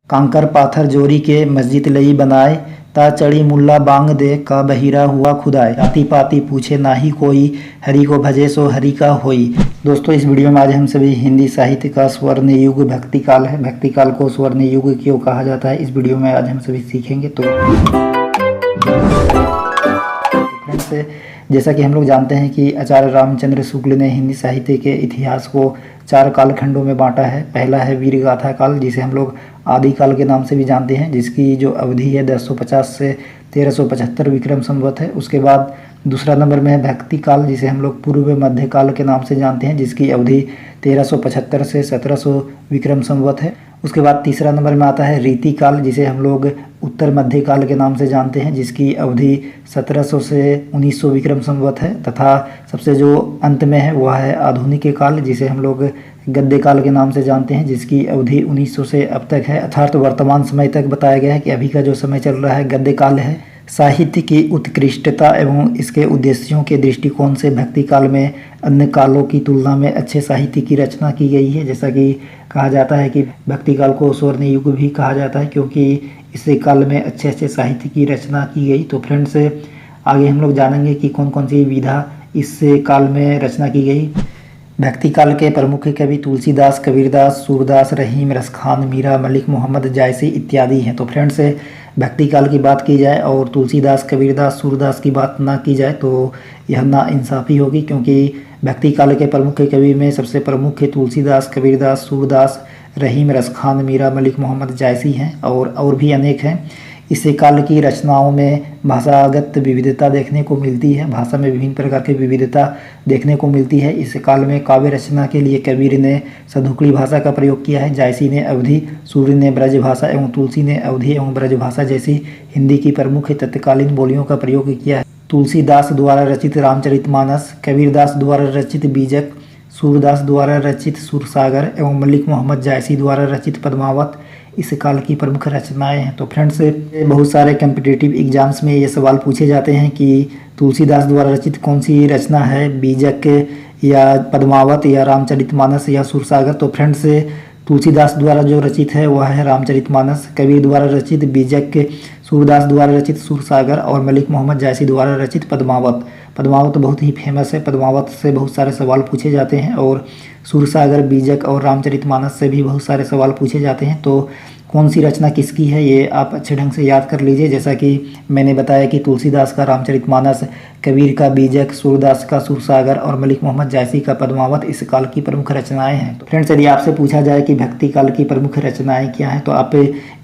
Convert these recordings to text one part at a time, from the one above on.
Conquer पाथर जोरी के मस्जिद लई बनाए, ता चढ़ी मुल्ला बांग दे का बहिरा हुआ खुदाए। जाति पाति पूछे नाही कोई, हरि को भजे सो हरि का होई। दोस्तों, इस वीडियो में आज हम सभी हिंदी साहित्य का स्वर्ण युग भक्ति काल है। भक्ति काल को स्वर्ण युग क्यों कहा जाता है, इस वीडियो में आज हम सभी सीखेंगे। तो जैसा कि हम लोग जानते हैं कि आचार्य रामचंद्र शुक्ल ने हिंदी साहित्य के इतिहास को 4 कालखंडों में बांटा है। पहला है वीर गाथा काल, जिसे हम लोग आदि काल के नाम से भी जानते हैं, जिसकी जो अवधि है 1050 से 1375 विक्रम संवत है। उसके बाद दूसरा नंबर में है भक्ति काल, जिसे हम लोग पूर्व मध्य काल के नाम से जानते हैं, जिसकी अवधि 1375 से 1700 विक्रम संवत है। उसके बाद तीसरा नंबर में आता है रीति काल, जिसे हम लोग उत्तर मध्य काल के नाम से जानते हैं, जिसकी अवधि 1700 से 1900 विक्रम संवत है। तथा सबसे जो अंत में है वह है आधुनिक काल, जिसे हम लोग गद्य काल के नाम से जानते हैं, जिसकी अवधि 1900 से अब तक है, अर्थात वर्तमान समय तक बताया गया है कि अभी का जो समय चल रहा है गद्य काल है। साहित्य की उत्कृष्टता एवं इसके उद्देश्यों के दृष्टिकोण से भक्ति काल में अन्य कालों की तुलना में अच्छे साहित्य की रचना की गई है। जैसा कि कहा जाता है कि भक्ति काल को स्वर्ण युग भी कहा जाता है, क्योंकि इस काल में अच्छे अच्छे साहित्य की रचना की गई। तो फ्रेंड्स, आगे हम लोग जानेंगे कि कौन कौन सी विधा इस काल में रचना की गई। भक्ति काल के प्रमुख कवि तुलसीदास, कबीरदास, सूरदास, रहीम, रसखान, मीरा, मलिक मोहम्मद जायसी इत्यादि हैं। तो फ्रेंड्स, भक्ति काल की बात की जाए और तुलसीदास, कबीरदास, सूरदास की बात ना की जाए तो यह ना इंसाफ़ी होगी, क्योंकि भक्ति काल के प्रमुख कवि में सबसे प्रमुख तुलसीदास, कबीरदास, सूरदास, रहीम, रसखान, मीरा, मलिक मोहम्मद जायसी हैं और भी अनेक हैं। इस काल की रचनाओं में भाषागत विविधता देखने को मिलती है। भाषा में विभिन्न प्रकार की विविधता देखने को मिलती है। इस काल में काव्य रचना के लिए कबीर ने सधुकड़ी भाषा का प्रयोग किया है, जायसी ने अवधी, सूर्य ने ब्रज भाषा एवं तुलसी ने अवधी एवं ब्रज भाषा जैसी हिंदी की प्रमुख तत्कालीन बोलियों का प्रयोग किया है। तुलसीदास द्वारा रचित रामचरितमानस, कबीरदास द्वारा रचित बीजक, सूरदास द्वारा रचित सुरसागर एवं मलिक मोहम्मद जायसी द्वारा रचित पद्मावत इस काल की प्रमुख रचनाएं हैं। तो फ्रेंड्स, बहुत सारे कम्पिटिटिव एग्जाम्स में ये सवाल पूछे जाते हैं कि तुलसीदास द्वारा रचित कौन सी रचना है, बीजक या पद्मावत या रामचरितमानस या सुरसागर। तो फ्रेंड्स, तुलसीदास द्वारा जो रचित है वह है रामचरितमानस, कबीर द्वारा रचित बीजक, सूरदास द्वारा रचित सुरसागर और मलिक मोहम्मद जायसी द्वारा रचित पद्मावत। पद्मावत बहुत ही फेमस है। पद्मावत से बहुत सारे सवाल पूछे जाते हैं और सुरसागर, बीजक और रामचरितमानस से भी बहुत सारे सवाल पूछे जाते हैं। तो कौन सी रचना किसकी है ये आप अच्छे ढंग से याद कर लीजिए। जैसा कि मैंने बताया कि तुलसीदास का रामचरितमानस, कबीर का बीजक, सूरदास का सुरसागर और मलिक मोहम्मद जायसी का पद्मावत इस काल की प्रमुख रचनाएं हैं। तो फ्रेंड्स, यदि आपसे पूछा जाए कि भक्ति काल की प्रमुख रचनाएं क्या हैं, तो आप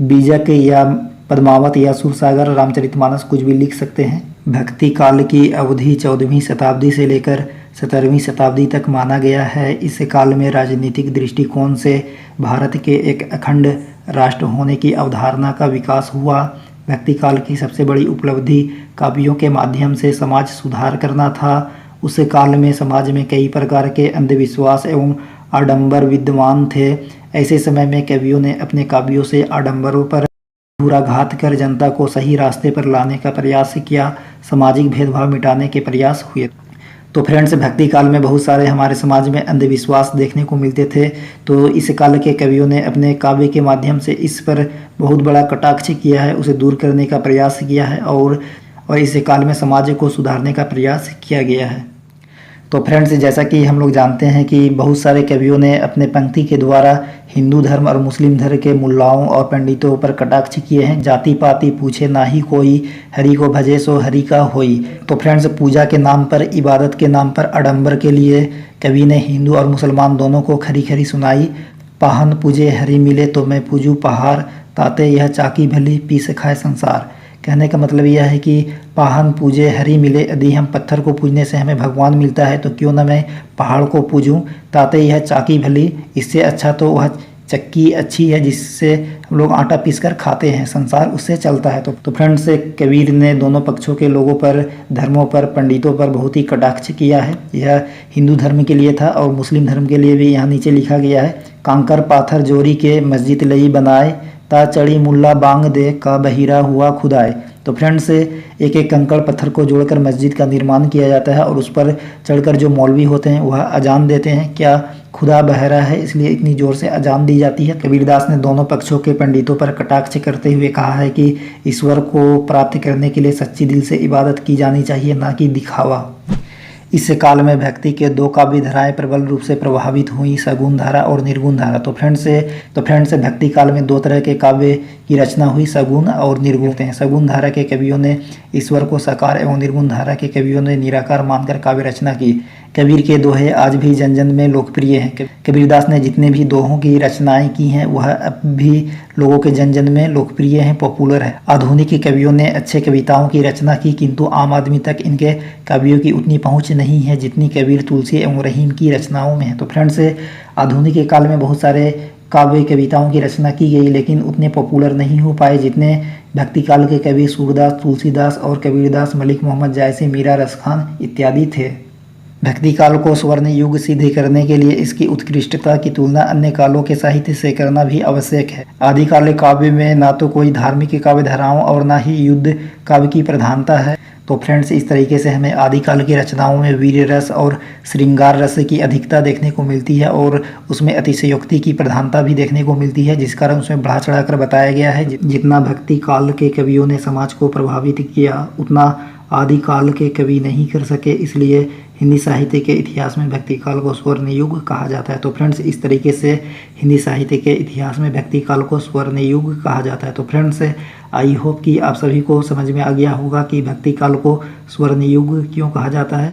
बीजक या पद्मावत या सुरसागर, रामचरितमानस कुछ भी लिख सकते हैं। भक्ति काल की अवधि 14वीं शताब्दी से लेकर 17वीं शताब्दी तक माना गया है। इस काल में राजनीतिक दृष्टिकोण से भारत के एक अखंड राष्ट्र होने की अवधारणा का विकास हुआ। भक्ति काल की सबसे बड़ी उपलब्धि काव्यों के माध्यम से समाज सुधार करना था। उस काल में समाज में कई प्रकार के अंधविश्वास एवं आडंबर विद्यमान थे। ऐसे समय में कवियों ने अपने काव्यों से आडंबरों पर घात कर जनता को सही रास्ते पर लाने का प्रयास किया। सामाजिक भेदभाव मिटाने के प्रयास हुए। तो फ्रेंड्स, भक्ति काल में बहुत सारे हमारे समाज में अंधविश्वास देखने को मिलते थे। तो इस काल के कवियों ने अपने काव्य के माध्यम से इस पर बहुत बड़ा कटाक्ष किया है, उसे दूर करने का प्रयास किया है और इस काल में समाज को सुधारने का प्रयास किया गया है। तो फ्रेंड्स, जैसा कि हम लोग जानते हैं कि बहुत सारे कवियों ने अपने पंक्ति के द्वारा हिंदू धर्म और मुस्लिम धर्म के मुल्लाओं और पंडितों पर कटाक्ष किए हैं। जाति पाति पूछे नाही कोई, हरि को भजे सो हरि का होई। तो फ्रेंड्स, पूजा के नाम पर, इबादत के नाम पर आडंबर के लिए कवि ने हिंदू और मुसलमान दोनों को खरी खरी सुनाई। पाहन पूजे हरि मिले तो मैं पूजू पहाड़, ताते यह चाकी भली पीस खाए संसार। कहने का मतलब यह है कि पाहन पूजे हरि मिले, यदि हम पत्थर को पूजने से हमें भगवान मिलता है तो क्यों ना मैं पहाड़ को पूजूं। ताते यह चाकी भली, इससे अच्छा तो वह चक्की अच्छी है जिससे हम लोग आटा पीस कर खाते हैं, संसार उससे चलता है। तो फ्रेंड्स, कबीर ने दोनों पक्षों के लोगों पर, धर्मों पर, पंडितों पर बहुत ही कटाक्ष किया है। यह हिंदू धर्म के लिए था और मुस्लिम धर्म के लिए भी यहाँ नीचे लिखा गया है। कांकर पाथर जोरी के मस्जिद लई बनाए, ता चढ़ी मुल्ला बांग दे का बहिरा हुआ खुदाए। तो फ्रेंड्स, एक एक कंकड़ पत्थर को जोड़कर मस्जिद का निर्माण किया जाता है और उस पर चढ़कर जो मौलवी होते हैं वह अजान देते हैं। क्या खुदा बहरा है इसलिए इतनी जोर से अजान दी जाती है। कबीरदास ने दोनों पक्षों के पंडितों पर कटाक्ष करते हुए कहा है कि ईश्वर को प्राप्त करने के लिए सच्ची दिल से इबादत की जानी चाहिए, ना कि दिखावा। इस काल में भक्ति के दो काव्य धाराएं प्रबल रूप से प्रभावित हुई, सगुण धारा और निर्गुण धारा। तो फ्रेंड्स भक्ति काल में दो तरह के काव्य की रचना हुई, सगुण और निर्गुण। सगुण धारा के कवियों ने ईश्वर को साकार एवं निर्गुण धारा के कवियों ने निराकार मानकर काव्य रचना की। कबीर के दोहे आज भी जन जन में लोकप्रिय हैं। कबीरदास ने जितने भी दोहों की रचनाएं की हैं वह अब भी लोगों के जन जन में लोकप्रिय हैं, पॉपुलर है। आधुनिक कवियों ने अच्छे कविताओं की रचना की, किंतु आम आदमी तक इनके काव्यों की उतनी पहुंच नहीं है जितनी कबीर, तुलसी एवं रहीम की रचनाओं में है। तो फ्रेंड्स आधुनिक काल में बहुत सारे काव्य कविताओं की रचना की गई, लेकिन उतने पॉपुलर नहीं हो पाए जितने भक्ति काल के कवि सूरदास, तुलसीदास और कबीरदास, मलिक मोहम्मद जायसी, मीरा रस खान इत्यादि थे। भक्ति काल को स्वर्ण युग सिद्ध करने के लिए इसकी उत्कृष्टता की तुलना अन्य कालों के साहित्य से करना भी आवश्यक है। आदिकाल काव्य में ना तो कोई धार्मिक काव्य धाराओं और ना ही युद्ध काव्य की प्रधानता है। तो फ्रेंड्स इस तरीके से हमें आदिकाल की रचनाओं में वीर रस और श्रृंगार रस की अधिकता देखने को मिलती है और उसमें अतिशयोक्ति की प्रधानता भी देखने को मिलती है, जिस कारण उसमें बढ़ा चढ़ाकर बताया गया है। जितना भक्ति काल के कवियों ने समाज को प्रभावित किया उतना आदिकाल के कवि नहीं कर सके, इसलिए हिंदी साहित्य के इतिहास में भक्ति काल को स्वर्ण युग कहा जाता है। तो फ्रेंड्स इस तरीके से हिंदी साहित्य के इतिहास में भक्ति काल को स्वर्ण युग कहा जाता है। तो फ्रेंड्स आई होप कि आप सभी को समझ में आ गया होगा कि भक्ति काल को स्वर्ण युग क्यों कहा जाता है।